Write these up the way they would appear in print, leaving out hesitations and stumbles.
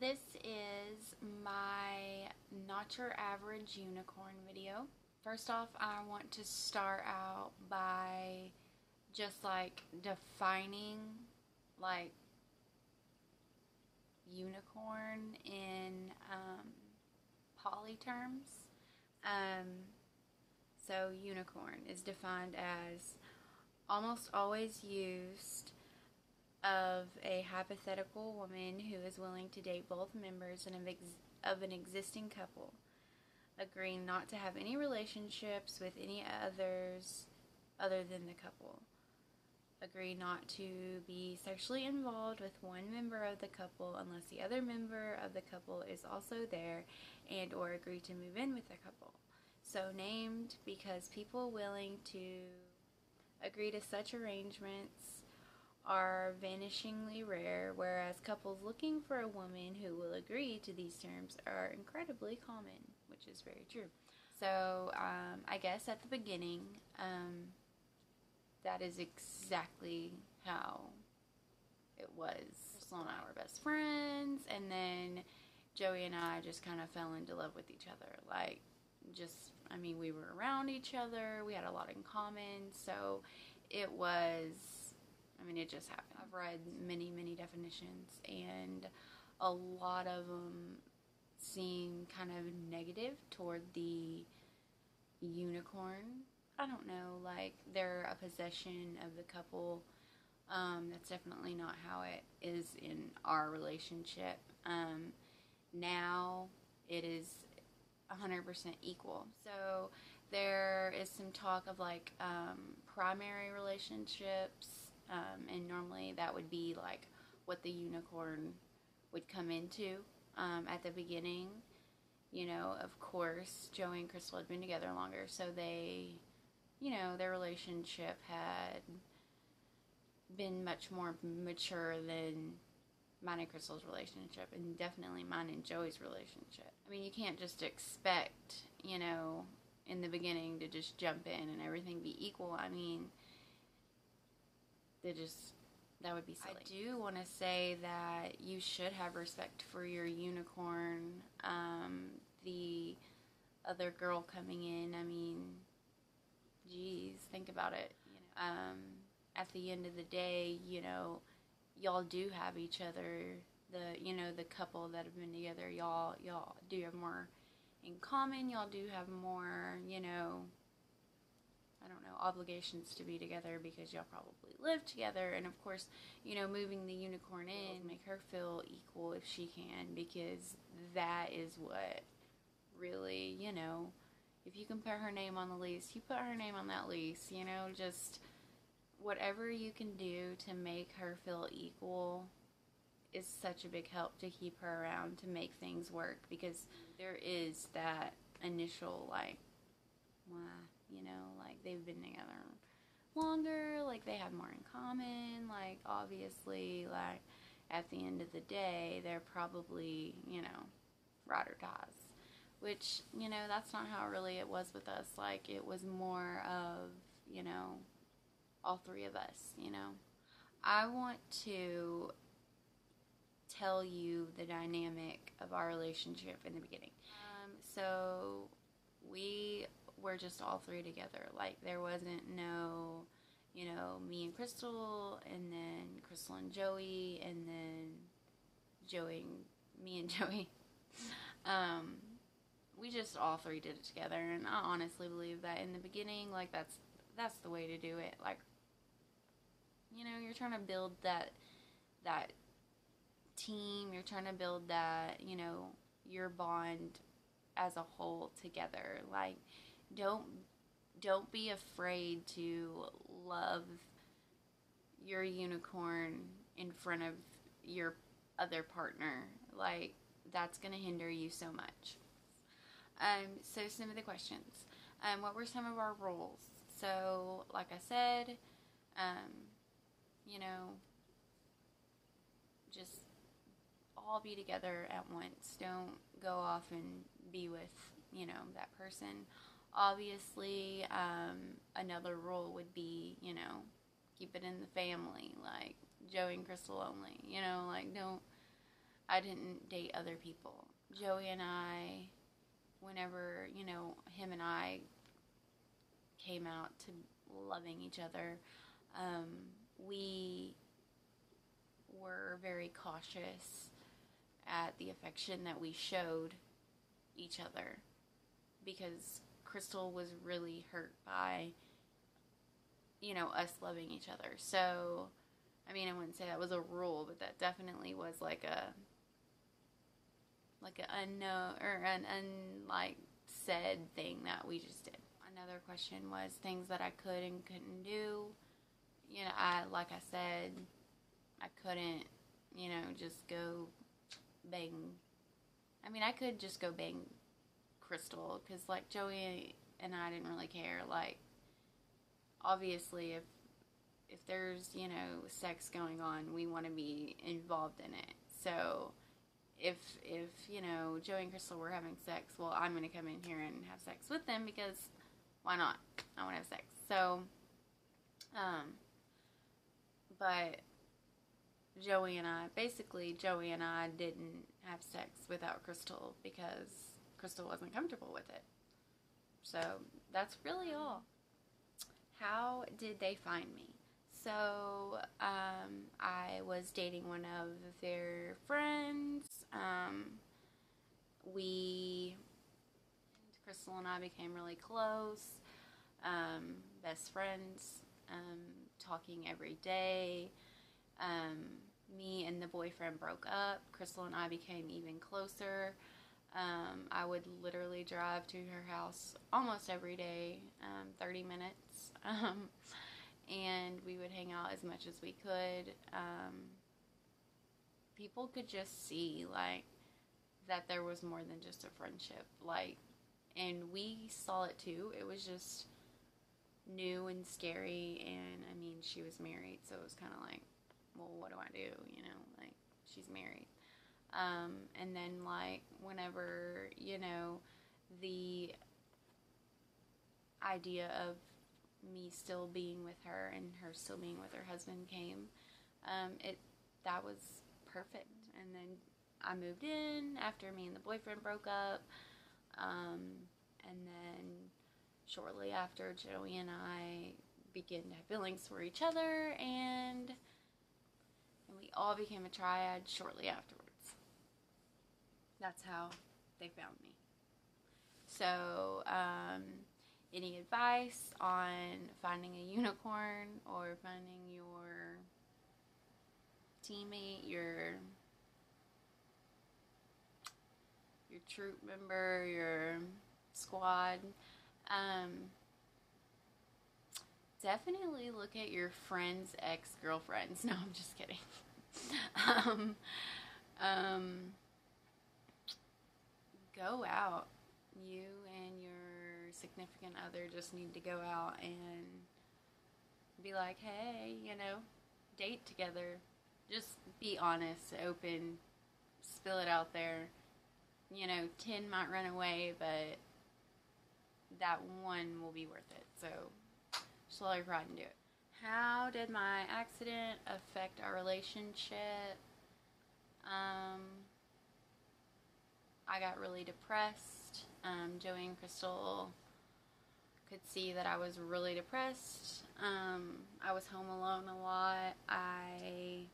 This is my not your average unicorn video. First off, I want to start out by just like defining like unicorn in poly terms. Um, so unicorn is defined as almost always used of a hypothetical woman who is willing to date both members of an existing couple, agreeing not to have any relationships with any others other than the couple, agree not to be sexually involved with one member of the couple unless the other member of the couple is also there, and or agree to move in with the couple. So named because people willing to agree to such arrangements are vanishingly rare, whereas couples looking for a woman who will agree to these terms are incredibly common, which is very true. So I guess at the beginning, that is exactly how it was. Crystal and I were best friends, and then Joey and I just kind of fell into love with each other. We were around each other, we had a lot in common, so it was, it just happened. I've read many, many definitions, and a lot of them seem kind of negative toward the unicorn. I don't know, like they're a possession of the couple. That's definitely not how it is in our relationship. Now it is 100% equal. So there is some talk of like primary relationships, and normally that would be like what the unicorn would come into at the beginning. Of course, Joey and Crystal had been together longer, so their relationship had been much more mature than mine and Crystal's relationship, and definitely mine and Joey's relationship. You can't just expect, in the beginning to just jump in and everything be equal. That would be silly. I do want to say that you should have respect for your unicorn. The other girl coming in, geez, think about it. At the end of the day, y'all do have each other. The couple that have been together, y'all do have more in common. Y'all do have more, obligations to be together because y'all probably live together. And of course, moving the unicorn in, make her feel equal if she can, because that is what really, if you can put her name on the lease, you put her name on that lease, just whatever you can do to make her feel equal is such a big help to keep her around, to make things work, because there is that initial like they've been together longer, like they have more in common, like obviously, like at the end of the day they're probably ride or dies, which that's not how really it was with us. Like it was more of all three of us. I want to tell you the dynamic of our relationship in the beginning. So we were just all three together. Like there wasn't no, me and Crystal, and then Crystal and Joey, and then me and Joey. We just all three did it together, and I honestly believe that in the beginning, like that's the way to do it. Like, you're trying to build that team, you're trying to build that, your bond as a whole together. Like, don't be afraid to love your unicorn in front of your other partner. Like, that's going to hinder you so much. So some of the questions. What were some of our rules? So, like I said, just all be together at once. Don't go off and be with, that person. Obviously, another rule would be, keep it in the family, like Joey and Crystal only, like don't I didn't date other people. Joey and I, whenever, him and I came out to loving each other, we were very cautious at the affection that we showed each other, because Crystal was really hurt by, us loving each other. So, I mean, I wouldn't say that was a rule, but that definitely was like an unknown or an said thing that we just did. Another question was things that I could and couldn't do. Like I said, I couldn't, just go bang. I mean, I could just go bang Crystal, because, like, Joey and I didn't really care. Like, obviously, if there's, sex going on, we want to be involved in it. So, if Joey and Crystal were having sex, well, I'm going to come in here and have sex with them, because why not? I want to have sex. So, but Joey and I didn't have sex without Crystal, because Crystal wasn't comfortable with it. So, that's really all. How did they find me? So, I was dating one of their friends. Crystal and I became really close, best friends, talking every day. Me and the boyfriend broke up. Crystal and I became even closer. I would literally drive to her house almost every day, 30 minutes, and we would hang out as much as we could. People could just see, like, that there was more than just a friendship, like, and we saw it too. It was just new and scary, and, I mean, she was married, so it was kind of like, well, what do I do, like, she's married. And then, like, whenever, the idea of me still being with her and her still being with her husband came, that was perfect. And then I moved in after me and the boyfriend broke up, and then shortly after, Joey and I began to have feelings for each other, and we all became a triad shortly afterwards. That's how they found me. So, any advice on finding a unicorn or finding your teammate, your troop member, your squad? Definitely look at your friends' ex-girlfriends. No, I'm just kidding. Go out. You and your significant other just need to go out and be like, hey, date together. Just be honest, open, spill it out there. 10 might run away, but that one will be worth it. So, just let your pride and do it. How did my accident affect our relationship? I got really depressed. Joey and Crystal could see that I was really depressed. I was home alone a lot. I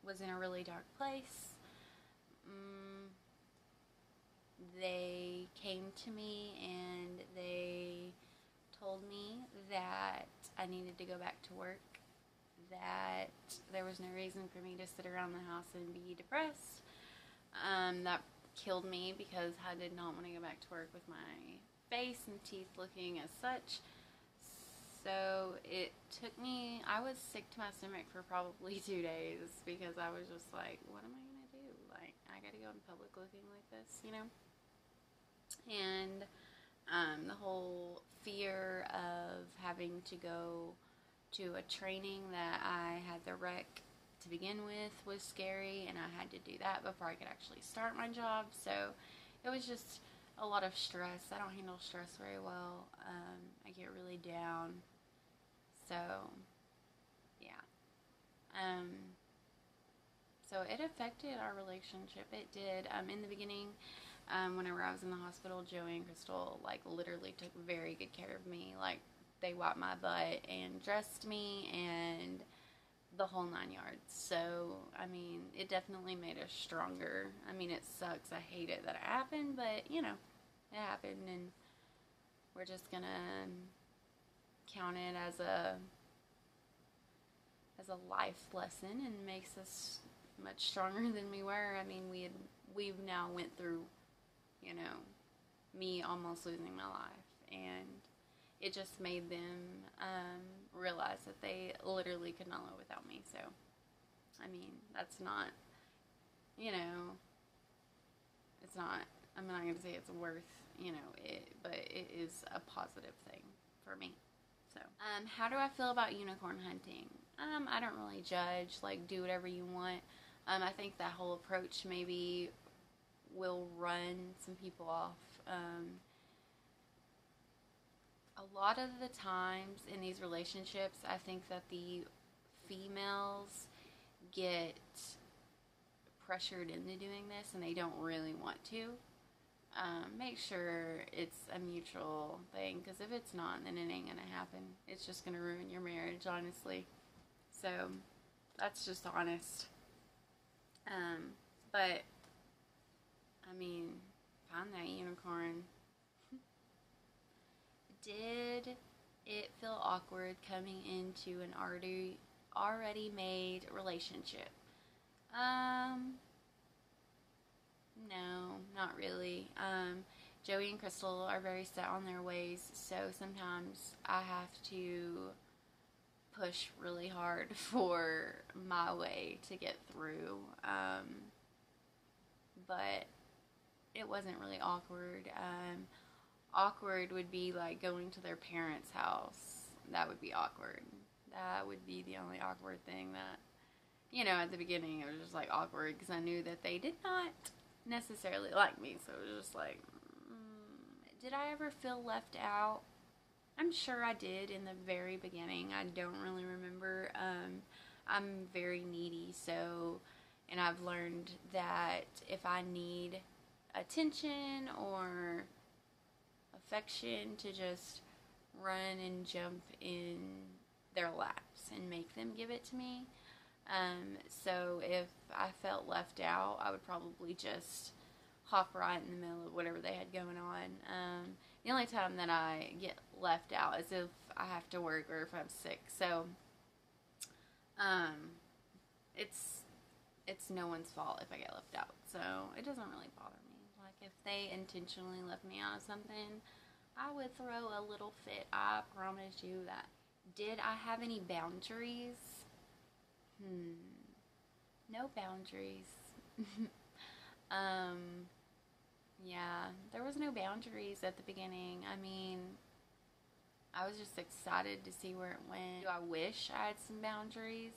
was in a really dark place. They came to me and they told me that I needed to go back to work, that there was no reason for me to sit around the house and be depressed. That killed me, because I did not want to go back to work with my face and teeth looking as such. So it took me, I was sick to my stomach for probably 2 days, because I was just like, what am I going to do? Like, I got to go in public looking like this, And the whole fear of having to go to a training that I had the wreck to begin with was scary, and I had to do that before I could actually start my job. So it was just a lot of stress. I don't handle stress very well. I get really down. So yeah. So it affected our relationship. It did. In the beginning, whenever I was in the hospital, Joey and Crystal, like, literally took very good care of me. Like, they wiped my butt and dressed me and the whole 9 yards. So, I mean, it definitely made us stronger. I mean, it sucks. I hate it that it happened, but, you know, it happened, and we're just gonna count it as a life lesson, and makes us much stronger than we were. I mean, we've now went through, you know, me almost losing my life, and it just made them realize that they literally could not live without me. So, I mean, that's not, you know, it's not, I'm not going to say it's worth, you know, it, but it is a positive thing for me. So, how do I feel about unicorn hunting? I don't really judge. Like, do whatever you want. I think that whole approach maybe will run some people off. A lot of the times in these relationships, I think that the females get pressured into doing this and they don't really want to. Make sure it's a mutual thing, because if it's not, then it ain't gonna happen. It's just gonna ruin your marriage, honestly. So that's just honest. But I mean, find that unicorn. Did it feel awkward coming into an already made relationship? No, not really. Joey and Crystal are very set on their ways, so sometimes I have to push really hard for my way to get through. But it wasn't really awkward. Awkward would be like going to their parents' house. That would be awkward. That would be the only awkward thing that, you know, at the beginning it was just like awkward, because I knew that they did not necessarily like me. So it was just like, did I ever feel left out? I'm sure I did in the very beginning. I don't really remember. I'm very needy, so, and I've learned that if I need attention or affection, to just run and jump in their laps and make them give it to me. So if I felt left out, I would probably just hop right in the middle of whatever they had going on. The only time that I get left out is if I have to work or if I'm sick. So it's no one's fault if I get left out. So it doesn't really bother me. Like, if they intentionally left me out of something, I would throw a little fit. I promise you that. Did I have any boundaries? No boundaries. Yeah, there was no boundaries at the beginning. I mean, I was just excited to see where it went. Do I wish I had some boundaries?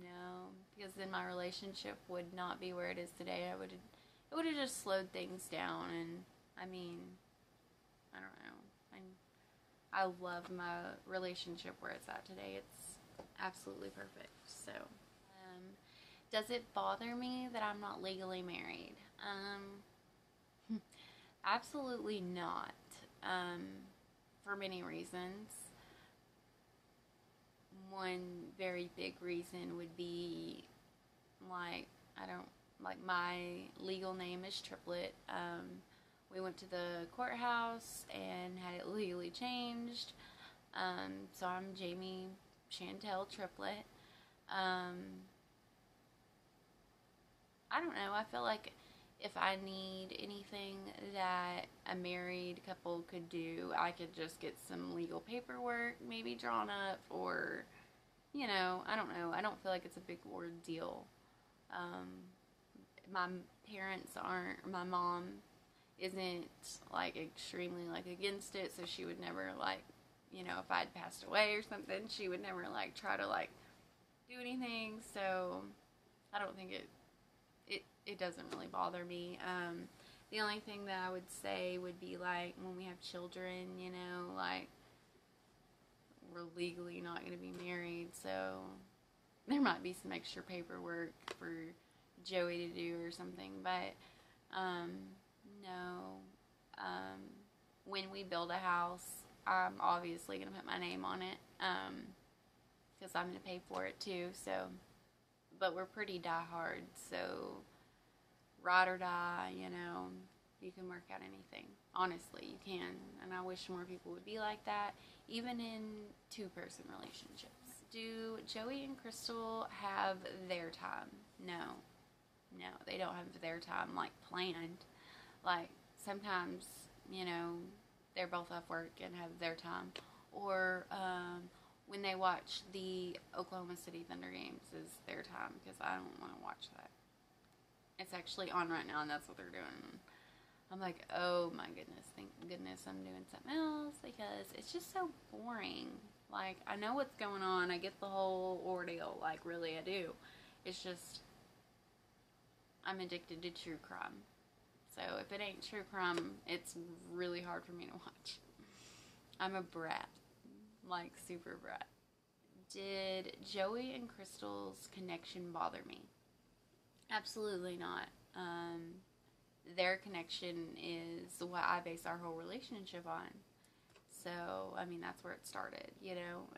No, because then my relationship would not be where it is today. It would have just slowed things down, and I mean, I don't know. I love my relationship where it's at today. It's absolutely perfect. So, does it bother me that I'm not legally married? Absolutely not. For many reasons. One very big reason would be, like, my legal name is Triplett. We went to the courthouse and had it legally changed. So I'm Jamie Chantel Triplett. I don't know. I feel like if I need anything that a married couple could do, I could just get some legal paperwork maybe drawn up, or, you know, I don't know. I don't feel like it's a big ordeal. My parents aren't, my mom isn't, like, extremely, like, against it, so she would never, like, you know, if I'd passed away or something, she would never, like, try to, like, do anything. So I don't think it doesn't really bother me. The only thing that I would say would be, like, when we have children, you know, like, we're legally not going to be married, so there might be some extra paperwork for Joey to do or something, but no. When we build a house, I'm obviously going to put my name on it, because I'm going to pay for it too, so, but we're pretty die-hard, so ride or die, you know, you can work out anything. Honestly, you can, and I wish more people would be like that, even in two-person relationships. Do Joey and Crystal have their time? No. No, they don't have their time, like, planned. Like, sometimes, you know, they're both off work and have their time. Or, when they watch the Oklahoma City Thunder games is their time, because I don't want to watch that. It's actually on right now, and that's what they're doing. I'm like, oh my goodness, thank goodness I'm doing something else, because it's just so boring. Like, I know what's going on, I get the whole ordeal, like, really I do. It's just, I'm addicted to true crime. So if it ain't true crime, it's really hard for me to watch. I'm a brat, like, super brat. Did Joey and Crystal's connection bother me? Absolutely not. Their connection is what I base our whole relationship on. So, I mean, that's where it started, you know.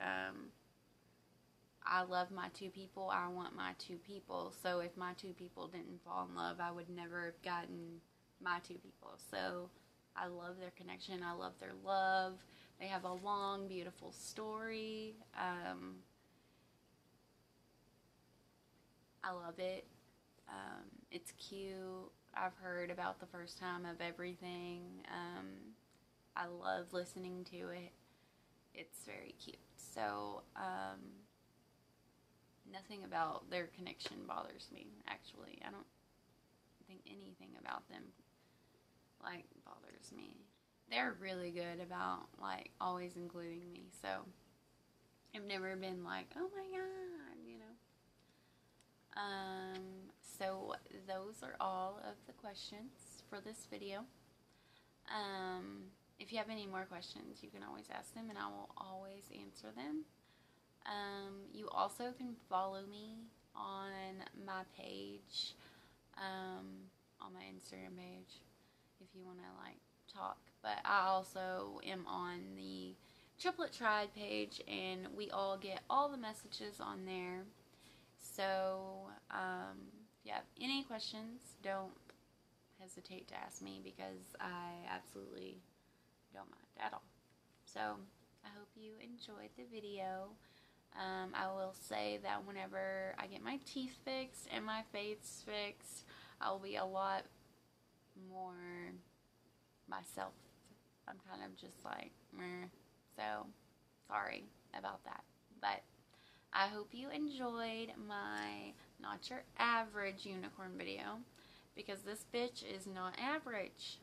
I love my two people. I want my two people. So if my two people didn't fall in love, I would never have gotten my two people. So I love their connection. I love their love. They have a long, beautiful story. I love it. It's cute. I've heard about the first time of everything. I love listening to it. It's very cute. So, nothing about their connection bothers me, actually. I don't think anything about them, like, bothers me. They're really good about, like, always including me, so I've never been like, oh my god, you know. So those are all of the questions for this video. If you have any more questions, you can always ask them, and I will always answer them. You also can follow me on my page, on my Instagram page, if you want to, like, talk. But I also am on the Triplett Triad page, and we all get all the messages on there. So, if you have any questions, don't hesitate to ask me, because I absolutely don't mind at all. So, I hope you enjoyed the video. I will say that whenever I get my teeth fixed and my face fixed, I will be a lot more myself. I'm kind of just like, meh. So, sorry about that. But I hope you enjoyed my not your average unicorn video, because this bitch is not average.